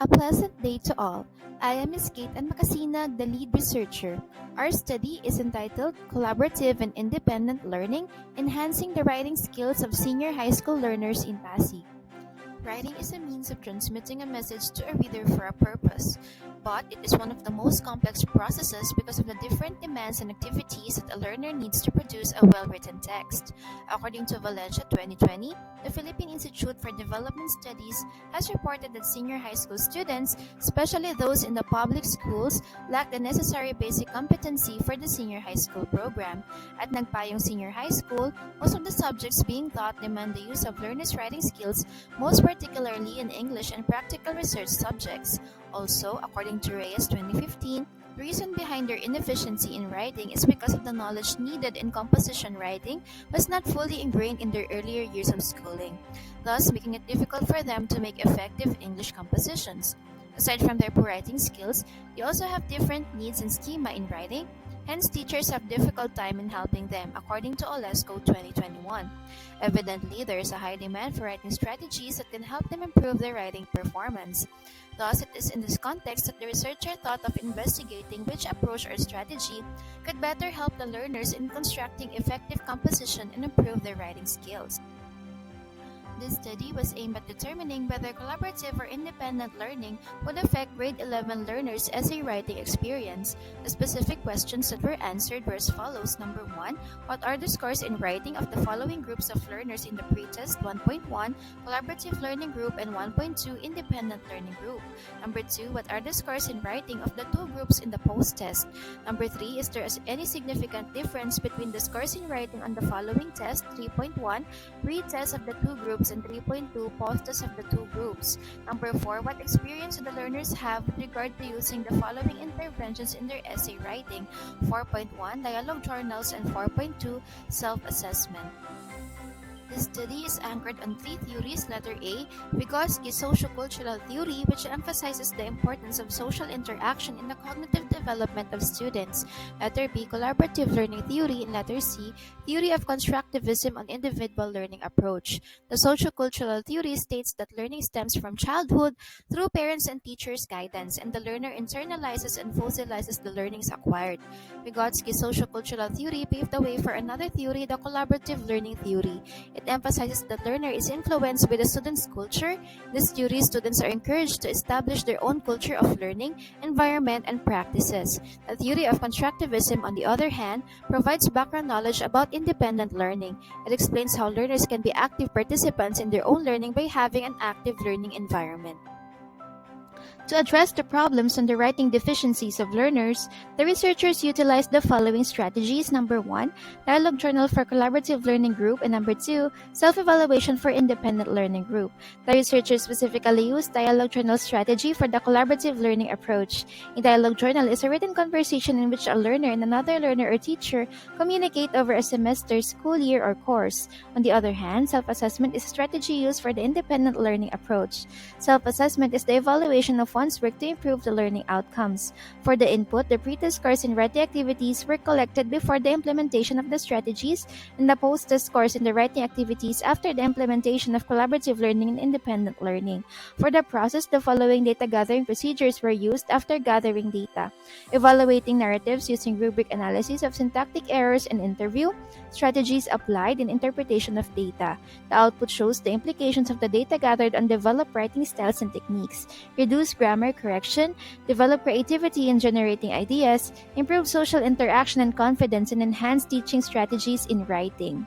A pleasant day to all. I am Ms. Kate and Makasinag, the lead researcher. Our study is entitled Collaborative and Independent Learning, Enhancing the Writing Skills of Senior High School Learners in Pasig. Writing is a means of transmitting a message to a reader for a purpose, but it is one of the most complex processes because of the different demands and activities that a learner needs to produce a well-written text. According to Valencia 2020, the Philippine Institute for Development Studies has reported that senior high school students, especially those in the public schools, lack the necessary basic competency for the senior high school program. At Nagpayong Senior High School, most of the subjects being taught demand the use of learners' writing skills, most particularly in English and practical research subjects. Also, according to Reyes 2015, the reason behind their inefficiency in writing is because of the knowledge needed in composition writing was not fully ingrained in their earlier years of schooling, thus making it difficult for them to make effective English compositions. Aside from their poor writing skills, they also have different needs and schema in writing. Hence, teachers have difficult time in helping them, according to OLESCO 2021. Evidently, there is a high demand for writing strategies that can help them improve their writing performance. Thus, it is in this context that the researcher thought of investigating which approach or strategy could better help the learners in constructing effective composition and improve their writing skills. This study was aimed at determining whether collaborative or independent learning would affect grade 11 learners' essay writing experience. The specific questions that were answered were as follows. Number 1, what are the scores in writing of the following groups of learners in the pre-test 1.1 collaborative learning group and 1.2 independent learning group? Number 2, what are the scores in writing of the two groups in the post-test? Number 3, is there any significant difference between the scores in writing on the following test 3.1 pre-test of the two groups and 3.2 post-test of the two groups? Number 4, what experience do the learners have with regard to using the following interventions in their essay writing? 4.1, dialogue journals, and 4.2, self-assessment. The study is anchored on three theories. Letter A, Vygotsky's sociocultural theory, which emphasizes the importance of social interaction in the cognitive development of students. Letter B, collaborative learning theory. And letter C, theory of constructivism on individual learning approach. The sociocultural theory states that learning stems from childhood through parents and teachers' guidance, and the learner internalizes and fossilizes the learnings acquired. Vygotsky's sociocultural theory paved the way for another theory, the collaborative learning theory. It emphasizes that the learner is influenced by the student's culture. In this theory, students are encouraged to establish their own culture of learning, environment, and practices. The theory of constructivism, on the other hand, provides background knowledge about independent learning. It explains how learners can be active participants in their own learning by having an active learning environment. To address the problems and the writing deficiencies of learners, the researchers utilized the following strategies. Number 1, dialogue journal for collaborative learning group, and number 2, self-evaluation for independent learning group. The researchers specifically used dialogue journal strategy for the collaborative learning approach. A dialogue journal is a written conversation in which a learner and another learner or teacher communicate over a semester, school year, or course. On the other hand, self-assessment is a strategy used for the independent learning approach. Self-assessment is the evaluation of one's work to improve the learning outcomes. For the input, the pre-test scores in writing activities were collected before the implementation of the strategies, and the post-test scores in the writing activities after the implementation of collaborative learning and independent learning. For the process, the following data gathering procedures were used after gathering data: evaluating narratives using rubric analysis of syntactic errors and interview, strategies applied in interpretation of data. The output shows the implications of the data gathered on developed writing styles and techniques, reduce grammar correction, develop creativity in generating ideas, improve social interaction and confidence, and enhance teaching strategies in writing.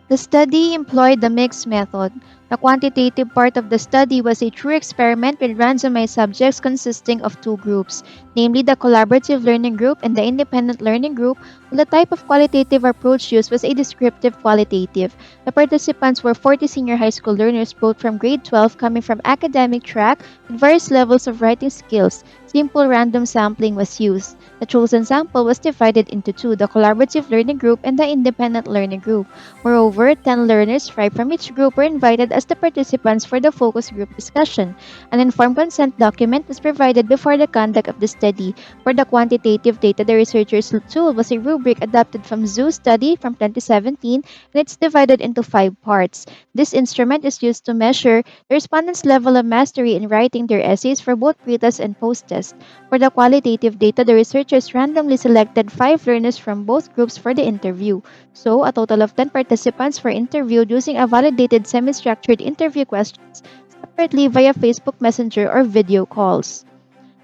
The study employed the mixed method. The quantitative part of the study was a true experiment with randomized subjects consisting of two groups, namely the collaborative learning group and the independent learning group, while the type of qualitative approach used was a descriptive qualitative. The participants were 40 senior high school learners, both from grade 12, coming from academic track with various levels of writing skills. Simple random sampling was used. The chosen sample was divided into two, the collaborative learning group and the independent learning group. Moreover, 10 learners, 5 from each group, were invited as the participants for the focus group discussion. An informed consent document was provided before the conduct of the study. For the quantitative data, the researchers' tool was a rubric adapted from Zoo study from 2017, and it's divided into 5 parts. This instrument is used to measure the respondents' level of mastery in writing their essays for both pre-test and post-test. For the qualitative data, the researchers randomly selected 5 learners from both groups for the interview. So, a total of 10 participants were interviewed using a validated semi-structured interview questions separately via Facebook Messenger or video calls.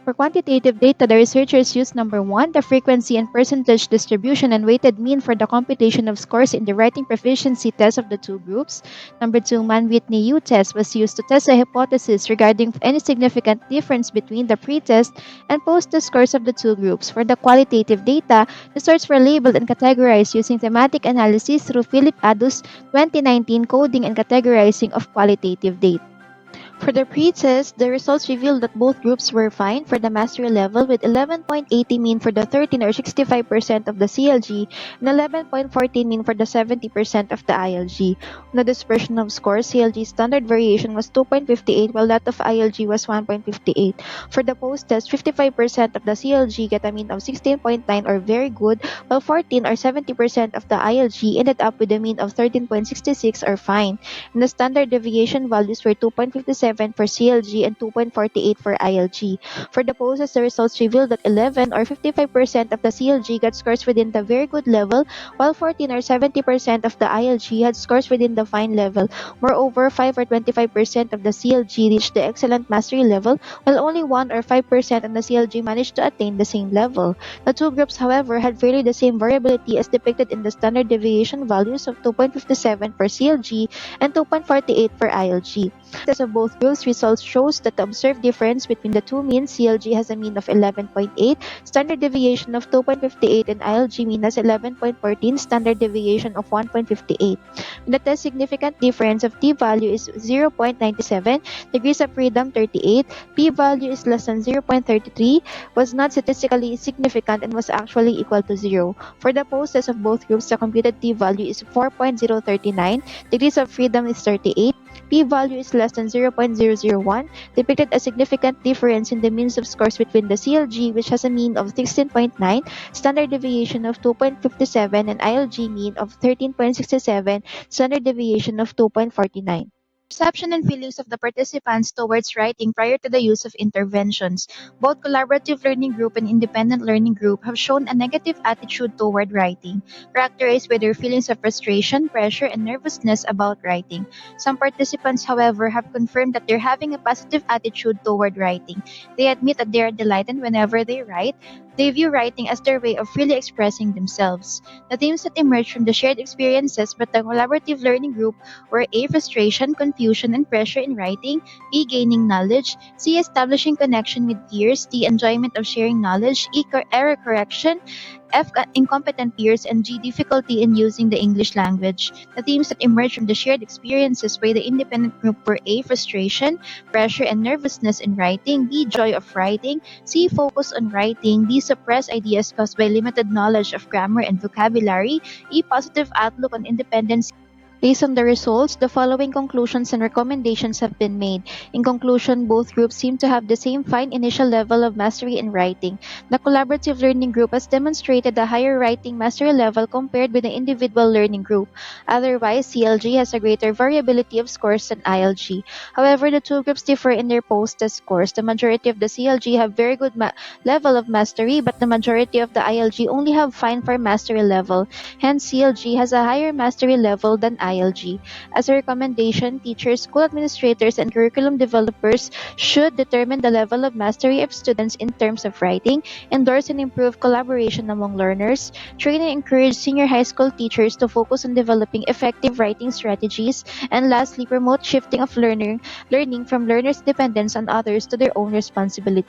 For quantitative data, the researchers used number one, the frequency and percentage distribution and weighted mean for the computation of scores in the writing proficiency test of the two groups. Number two, Mann-Whitney U test was used to test a hypothesis regarding any significant difference between the pre-test and post-test scores of the two groups. For the qualitative data, the sorts were labeled and categorized using thematic analysis through Philip Adu's 2019 coding and categorizing of qualitative data. For the pre-test, the results revealed that both groups were fine for the mastery level with 11.80 mean for the 13 or 65% of the CLG and 11.14 mean for the 70% of the ILG. On the dispersion of scores, CLG standard variation was 2.58 while that of ILG was 1.58. For the post-test, 55% of the CLG get a mean of 16.9 or very good, while 14 or 70% of the ILG ended up with a mean of 13.66 or fine, and the standard deviation values were 2.57 for CLG and 2.48 for ILG. For the poses, the results revealed that 11 or 55% of the CLG got scores within the very good level, while 14 or 70% of the ILG had scores within the fine level. Moreover, 5 or 25% of the CLG reached the excellent mastery level, while only 1 or 5% of the CLG managed to attain the same level. The two groups, however, had fairly the same variability as depicted in the standard deviation values of 2.57 for CLG and 2.48 for ILG. Test of both groups results shows that the observed difference between the two means, CLG has a mean of 11.8, standard deviation of 2.58, and ILG mean has 11.14, standard deviation of 1.58. When the test significant difference of t-value is 0.97, degrees of freedom 38, p-value is less than 0.33, was not statistically significant and was actually equal to 0. For the post-test of both groups, the computed t-value is 4.039, degrees of freedom is 38, p-value is less than 0.001, depicted a significant difference in the means of scores between the CLG, which has a mean of 16.9, standard deviation of 2.57, and ILG mean of 13.67, standard deviation of 2.49. Perception and feelings of the participants towards writing prior to the use of interventions. Both collaborative learning group and independent learning group have shown a negative attitude toward writing, characterized by their feelings of frustration, pressure, and nervousness about writing. Some participants, however, have confirmed that they're having a positive attitude toward writing. They admit that they are delighted whenever they write. They view writing as their way of freely expressing themselves. The themes that emerge from the shared experiences but the collaborative learning group were A. Frustration, confusion, and pressure in writing, B. Gaining knowledge, C. Establishing connection with peers, D. Enjoyment of sharing knowledge, E. Error correction, F. Incompetent peers, and G. Difficulty in using the English language. The themes that emerged from the shared experiences by the independent group were A. Frustration, pressure, and nervousness in writing, B. Joy of writing, C. Focus on writing, D. Suppressed ideas caused by limited knowledge of grammar and vocabulary, E. Positive outlook on independence. Based on the results, the following conclusions and recommendations have been made. In conclusion, both groups seem to have the same fine initial level of mastery in writing. The collaborative learning group has demonstrated a higher writing mastery level compared with the individual learning group. Otherwise, CLG has a greater variability of scores than ILG. However, the two groups differ in their post-test scores. The majority of the CLG have very good level of mastery, but the majority of the ILG only have fine for mastery level. Hence, CLG has a higher mastery level than ILG. As a recommendation, teachers, school administrators, and curriculum developers should determine the level of mastery of students in terms of writing, endorse and improve collaboration among learners, train and encourage senior high school teachers to focus on developing effective writing strategies, and lastly, promote shifting of learning from learners' dependence on others to their own responsibility.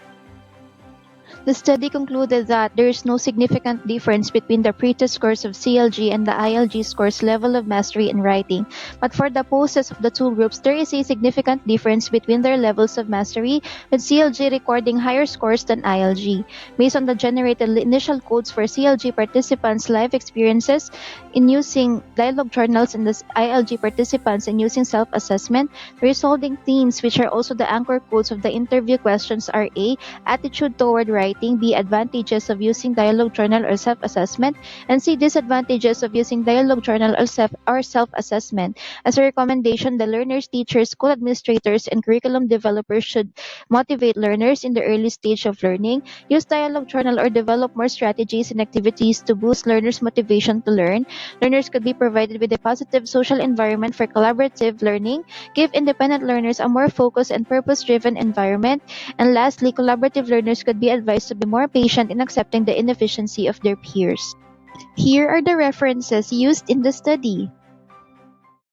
The study concluded that there is no significant difference between the pre-test scores of CLG and the ILG scores level of mastery in writing, but for the post-test of the two groups, there is a significant difference between their levels of mastery, with CLG recording higher scores than ILG. Based on the generated initial codes for CLG participants' life experiences in using dialogue journals and the ILG participants in using self-assessment, the resulting themes, which are also the anchor codes of the interview questions, are A, attitude toward writing, B, advantages of using dialogue journal or self-assessment, and C, disadvantages of using dialogue journal or self-assessment. As a recommendation, the learners, teachers, school administrators, and curriculum developers should motivate learners in the early stage of learning, use dialogue journal, or develop more strategies and activities to boost learners' motivation to learn. Learners could be provided with a positive social environment for collaborative learning, give independent learners a more focused and purpose-driven environment, and lastly, collaborative learners could be advised to be more patient in accepting the inefficiency of their peers. Here are the references used in the study.